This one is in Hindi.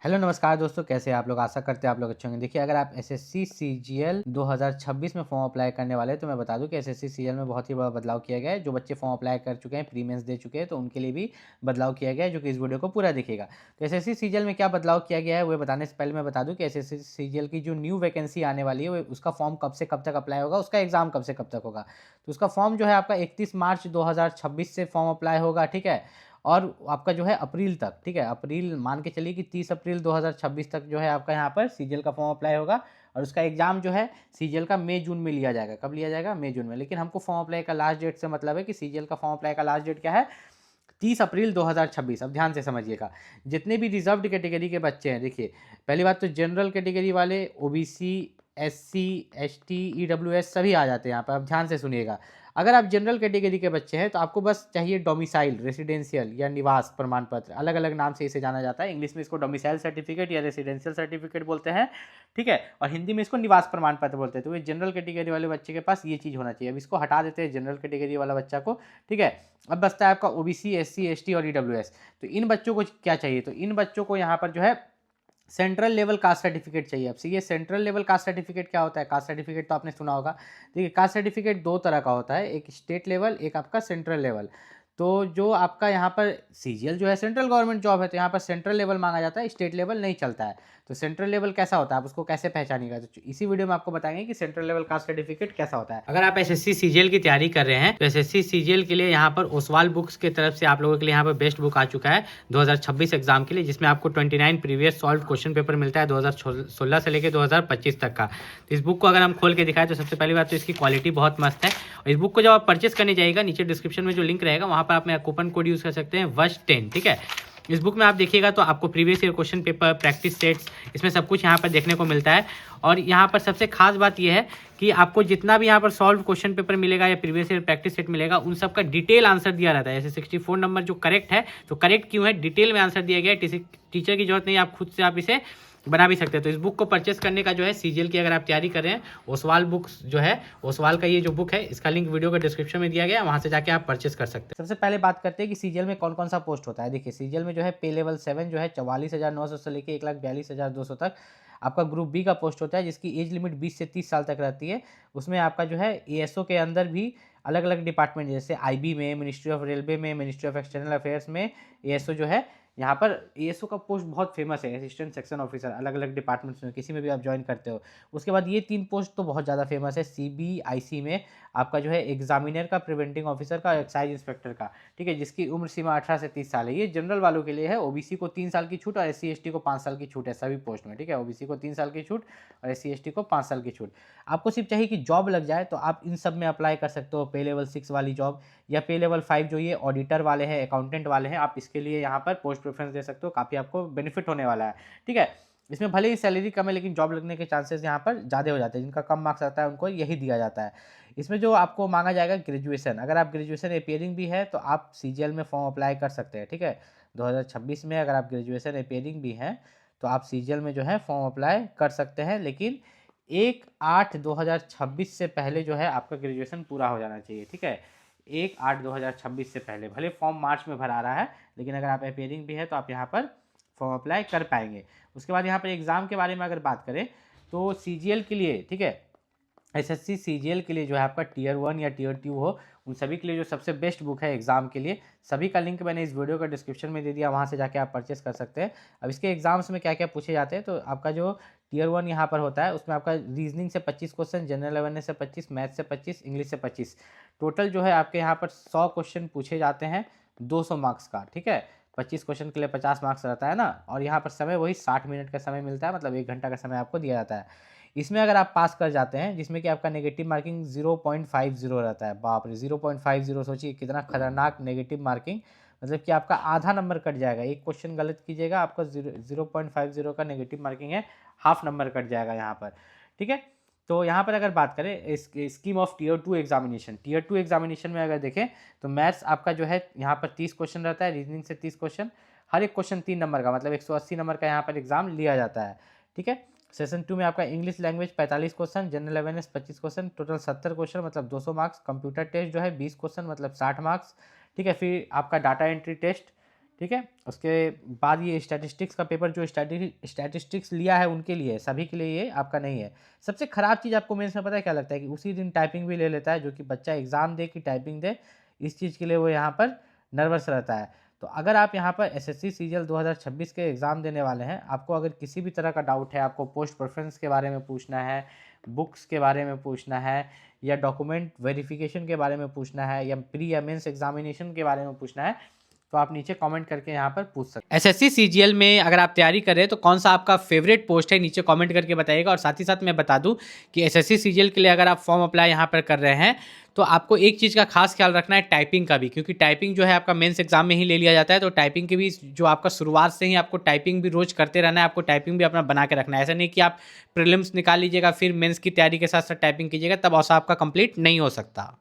हेलो नमस्कार दोस्तों, कैसे हैं आप लोग। आशा करते हैं आप लोग अच्छे होंगे। देखिए, अगर आप एसएससी सीजीएल 2026 में फॉर्म अप्लाई करने वाले हैं तो मैं बता दूं कि एसएससी सीजीएल में बहुत ही बड़ा बदलाव किया गया है। जो बच्चे फॉर्म अप्लाई कर चुके हैं, प्री मेंस दे चुके हैं, तो उनके लिए भी बदलाव किया गया है, जो कि इस वीडियो को पूरा देखिएगा। तो एसएससी सीजीएल में क्या बदलाव किया गया है वो बताने से पहले मैं बता दूं कि एसएससी सीजीएल की जो न्यू वैकेंसी आने वाली है उसका फॉर्म कब से कब तक अप्लाई होगा, उसका एग्जाम कब से कब तक होगा। तो उसका फॉर्म जो है आपका 31 मार्च 2026 से फॉर्म अप्लाई होगा, ठीक है। और आपका जो है अप्रैल तक, ठीक है, अप्रैल मान के चलिए कि 30 अप्रैल 2026 तक जो है आपका यहाँ पर सीजीएल का फॉर्म अप्लाई होगा। और उसका एग्जाम जो है सीजीएल का मई जून में लिया जाएगा। कब लिया जाएगा? मई जून में। लेकिन हमको फॉर्म अप्लाई का लास्ट डेट से मतलब है कि सीजीएल का फॉर्म अप्लाई का लास्ट डेट क्या है? 30 अप्रैल 2026। अब ध्यान से समझिएगा, जितने भी रिजर्व्ड कैटेगरी के बच्चे हैं, देखिए पहली बात तो जनरल कैटेगरी वाले, ओबीसी, एससी, एसटी, ईडब्ल्यूएस सभी आ जाते हैं यहाँ पर। अब ध्यान से सुनिएगा, अगर आप जनरल कैटेगरी के बच्चे हैं तो आपको बस चाहिए डोमिसाइल, रेसिडेंशियल या निवास प्रमाण पत्र, अलग अलग नाम से इसे जाना जाता है। इंग्लिश में इसको डोमिसाइल सर्टिफिकेट या रेसिडेंशियल सर्टिफिकेट बोलते हैं, ठीक है। और हिंदी में इसको निवास प्रमाण पत्र बोलते हैं। तो ये जनरल कैटेगरी वाले बच्चे के पास ये चीज़ होना चाहिए। अब इसको हटा देते हैं जनरल कैटेगरी वाला बच्चा को, ठीक है। अब बचता है आपका ओबीसी, एससी, एसटी और ईडब्ल्यूएस। तो इन बच्चों को क्या चाहिए? तो इन बच्चों को यहाँ पर जो है सेंट्रल लेवल कास्ट सर्टिफिकेट चाहिए। अब ये सेंट्रल लेवल कास्ट सर्टिफिकेट क्या होता है? कास्ट सर्टिफिकेट तो आपने सुना होगा। देखिए, कास्ट सर्टिफिकेट दो तरह का होता है, एक स्टेट लेवल, एक आपका सेंट्रल लेवल। तो जो आपका यहाँ पर सीजीएल जो है सेंट्रल गवर्नमेंट जॉब है, तो यहाँ पर सेंट्रल लेवल मांगा जाता है, स्टेट लेवल नहीं चलता है। तो सेंट्रल लेवल कैसा होता है, आप उसको कैसे पहचानिएगा, तो इसी वीडियो में आपको बताएंगे कि सेंट्रल लेवल कास्ट सर्टिफिकेट कैसा होता है। अगर आप एसएससी सीजीएल की तैयारी कर रहे हैं तो एसएससी सीजीएल के लिए यहाँ पर ओसवाल बुक्स की तरफ से आप लोगों के लिए यहाँ पर बेस्ट बुक आ चुका है 2026 एग्जाम के लिए, जिसमें आपको 29 प्रीवियस सॉल्व क्वेश्चन पेपर मिलता है 2016 से लेकर 2025 तक का। तो इस बुक को अगर हम खोल के दिखाएं तो सबसे पहली बात तो इसकी क्वालिटी बहुत मस्त है। और इस बुक को जब आप परचेस करने जाइएगा, नीचे डिस्क्रिप्शन में जो लिंक रहेगा वहाँ पर आप मेरा कूपन कोड यूज़ कर सकते हैं WASH10, ठीक है। इस बुक में आप देखिएगा तो आपको previous year question paper, practice sets, इसमें सब कुछ यहाँ पर देखने को मिलता है। और यहाँ पर सबसे खास बात यह है कि आपको जितना भी यहाँ पर सॉल्व क्वेश्चन पेपर मिलेगा या प्रीवियस ईयर प्रैक्टिस सेट मिलेगा, उन सब का डिटेल आंसर दिया रहता है। जैसे 64 नंबर जो करेक्ट है, तो करेक्ट क्यों है, डिटेल में आंसर दिया गया है। टीचर की जरूरत नहीं, आप खुद से आप इसे बना भी सकते हैं। तो इस बुक को परचेस करने का जो है सीजीएल की अगर आप तैयारी कर रहे हैं, ओसवाल बुक्स जो है, ओसवाल का ये जो बुक है, इसका लिंक वीडियो के डिस्क्रिप्शन में दिया गया है, वहाँ से जाके आप परचेस कर सकते हैं। सबसे पहले बात करते हैं कि सीजीएल में कौन कौन सा पोस्ट होता है। देखिए, सीजीएल में जो है पे लेवल 7 जो है 44,900 से लेकर 1,42,200 तक आपका ग्रुप बी का पोस्ट होता है, जिसकी एज लिमिट 20 से 30 साल तक रहती है। उसमें आपका जो है एएसओ के अंदर भी अलग अलग डिपार्टमेंट, जैसे आईबी में, मिनिस्ट्री ऑफ रेलवे में, मिनिस्ट्री ऑफ एक्सटर्नल अफेयर्स में एएसओ जो है, यहाँ पर एएसओ का पोस्ट बहुत फेमस है, असिस्टेंट सेक्शन ऑफिसर, अलग अलग डिपार्टमेंट्स में किसी में भी आप ज्वाइन करते हो। उसके बाद ये 3 पोस्ट तो बहुत ज़्यादा फेमस है। सीबीआईसी में आपका जो है एग्जामिनर का, प्रिवेंटिंग ऑफिसर का, एक्साइज इंस्पेक्टर का, ठीक है, जिसकी उम्र सीमा 18 से 30 साल है। ये जनरल वालों के लिए है। ओबीसी को 3 साल की छूट और एससी एसटी को 5 साल की छूट है सभी पोस्ट में, ठीक है। ओबीसी को 3 साल की छूट और एससी एसटी को 5 साल की छूट। आपको सिर्फ चाहिए कि जॉब लग जाए तो आप इन सब में अप्लाई कर सकते हो। पे लेवल 6 वाली जॉब या पे लेवल 5 जो ये ऑडिटर वाले हैं, अकाउंटेंट वाले हैं, आप इसके लिए यहाँ पर पोस्ट प्रेफरेंस दे सकते हो। काफ़ी आपको बेनिफिट होने वाला है, ठीक है। इसमें भले ही सैलरी कम है, लेकिन जॉब लगने के चांसेस यहाँ पर ज़्यादा हो जाते हैं। जिनका कम मार्क्स आता है उनको यही दिया जाता है। इसमें जो आपको मांगा जाएगा ग्रेजुएशन, अगर आप ग्रेजुएशन अपेयरिंग भी है तो आप सीजीएल में फॉर्म अप्लाई कर सकते हैं, ठीक है। 2026 में अगर आप ग्रेजुएशन अपेयरिंग भी हैं तो आप सीजीएल में जो है फॉर्म अप्लाई कर सकते हैं। लेकिन 1/8/2026 से पहले जो है आपका ग्रेजुएशन पूरा हो जाना चाहिए, ठीक है। 1/8/2026 से पहले। भले फॉर्म मार्च में भरा रहा है, लेकिन अगर आप अपेयरिंग भी है तो आप यहाँ पर फॉर्म अप्लाई कर पाएंगे। उसके बाद यहाँ पर एग्ज़ाम के बारे में अगर बात करें तो सीजीएल के लिए, ठीक है, एसएससी सीजीएल के लिए जो है आपका टियर 1 या टियर 2 हो, उन सभी के लिए जो सबसे बेस्ट बुक है एग्जाम के लिए, सभी का लिंक मैंने इस वीडियो का डिस्क्रिप्शन में दे दिया, वहाँ से जाके आप परचेस कर सकते हैं। अब इसके एग्जाम्स में क्या क्या पूछे जाते हैं, तो आपका जो टियर 1 यहाँ पर होता है उसमें आपका रीजनिंग से 25 क्वेश्चन, जनरल अवेयरनेस से 25, मैथ से 25, इंग्लिश से 25, टोटल जो है आपके यहाँ पर 100 क्वेश्चन पूछे जाते हैं 200 मार्क्स का, ठीक है। 25 क्वेश्चन के लिए 50 मार्क्स रहता है ना। और यहाँ पर समय वही 60 मिनट का समय मिलता है, मतलब 1 घंटा का समय आपको दिया जाता है। इसमें अगर आप पास कर जाते हैं, जिसमें कि आपका नेगेटिव मार्किंग 0.50 रहता है, बाप रे 0.50, सोचिए कितना खतरनाक नेगेटिव मार्किंग, मतलब कि आपका आधा नंबर कट जाएगा। एक क्वेश्चन गलत कीजिएगा, आपका 0.50 का नेगेटिव मार्किंग है, हाफ नंबर कट जाएगा यहाँ पर, ठीक है। तो यहाँ पर अगर बात करें scheme of tier 2 examination, tier 2 examination में अगर देखें तो मैथ्स आपका जो है यहाँ पर 30 क्वेश्चन रहता है, रीजनिंग से 30 क्वेश्चन, हर एक क्वेश्चन 3 नंबर का, मतलब 180 नंबर का यहाँ पर एग्जाम लिया जाता है, ठीक है। सेशन 2 में आपका English language 45 question, general awareness 25 question, total 70 question, मतलब 200 मार्क्स। कंप्यूटर टेस्ट जो है 20 क्वेश्चन, मतलब 60 मार्क्स, ठीक है। फिर आपका डाटा एंट्री टेस्ट, ठीक है। उसके बाद ये स्टैटिस्टिक्स का पेपर जो स्टैटिस्टिक्स लिया है उनके लिए, सभी के लिए ये आपका नहीं है। सबसे ख़राब चीज़ आपको मेंस में पता है क्या लगता है कि उसी दिन टाइपिंग भी ले लेता है, जो कि बच्चा एग्ज़ाम दे कि टाइपिंग दे, इस चीज़ के लिए वो यहाँ पर नर्वस रहता है। तो अगर आप यहाँ पर एसएससी सीजीएल 2026 के एग्ज़ाम देने वाले हैं, आपको अगर किसी भी तरह का डाउट है, आपको पोस्ट प्रेफरेंस के बारे में पूछना है, बुक्स के बारे में पूछना है, या डॉक्यूमेंट वेरिफिकेशन के बारे में पूछना है, या प्री या मेंस एग्जामिनेशन के बारे में पूछना है, तो आप नीचे कमेंट करके यहाँ पर पूछ सकते हैं। एसएससी सीजीएल में अगर आप तैयारी कर रहे हैं तो कौन सा आपका फेवरेट पोस्ट है, नीचे कमेंट करके बताइएगा। और साथ ही साथ मैं बता दूं कि एसएससी सीजीएल के लिए अगर आप फॉर्म अप्लाई यहाँ पर कर रहे हैं तो आपको एक चीज़ का खास ख्याल रखना है, टाइपिंग का भी, क्योंकि टाइपिंग जो है आपका मेंस एग्जाम में ही ले लिया जाता है। तो टाइपिंग के भी जो आपका शुरुआत से ही आपको टाइपिंग भी रोज करते रहना है, आपको टाइपिंग भी अपना बना के रखना है। ऐसा नहीं कि आप प्रीलिम्स निकाल लीजिएगा फिर मेंस की तैयारी के साथ साथ टाइपिंग कीजिएगा, तब ऐसा आपका कंप्लीट नहीं हो सकता।